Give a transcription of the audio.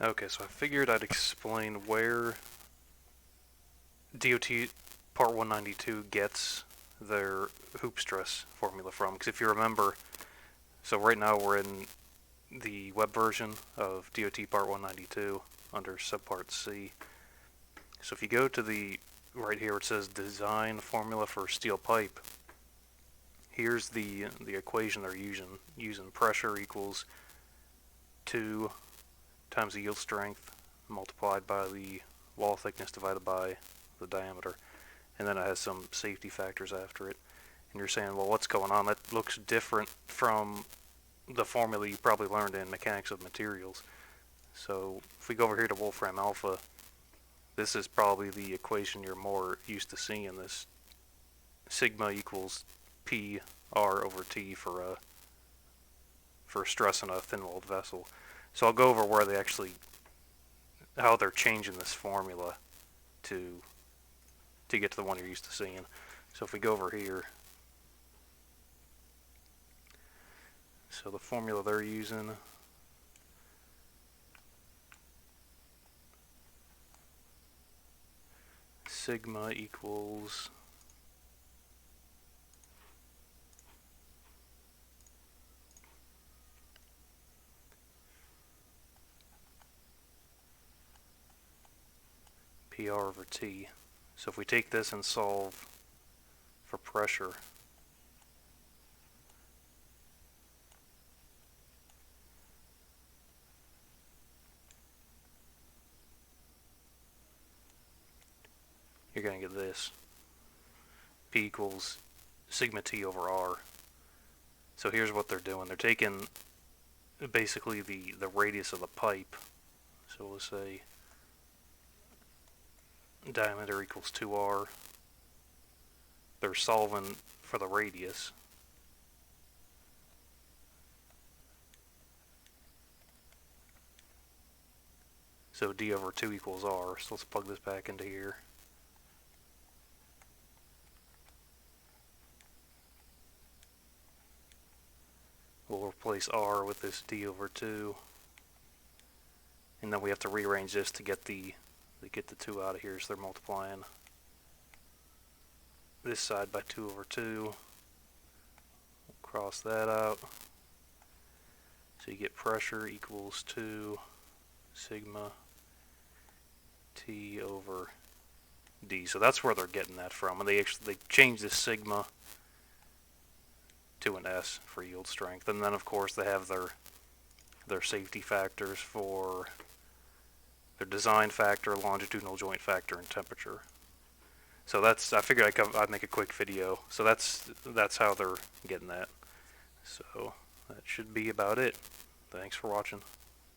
Okay, so I figured I'd explain where DOT Part 192 gets their hoop stress formula from. Because if you remember, so right now we're in the web version of DOT Part 192 under subpart C. So if you go to the right here, it says design formula for steel pipe. Here's the equation they're using. Pressure equals 2 times the yield strength multiplied by the wall thickness divided by the diameter, and then it has some safety factors after it. And you're saying, well, what's going on? That looks different from the formula you probably learned in mechanics of materials. So if we go over here to Wolfram alpha, this is probably the equation you're more used to seeing. This sigma equals P R over T for stress in a thin-walled vessel. So I'll go over where they actually, how they're changing this formula to get to the one you're used to seeing. So if we go over here, so the formula they're using, sigma equals PR over T. So if we take this and solve for pressure, you're going to get this. P equals sigma T over R. So here's what they're doing. They're taking basically the radius of the pipe. So we'll say diameter equals 2R. They're solving for the radius. So D over 2 equals R. So let's plug this back into here. We'll replace R with this D over 2. And then we have to rearrange this to get the 2 out of here, so they're multiplying this side by 2 over 2. We'll cross that out. So you get pressure equals 2 sigma T over D. So that's where they're getting that from. And they changed this sigma to an S for yield strength. And then of course they have their safety factors for their design factor, longitudinal joint factor, and temperature. So that's, I figured I'd make a quick video. So that's how they're getting that. So that should be about it. Thanks for watching.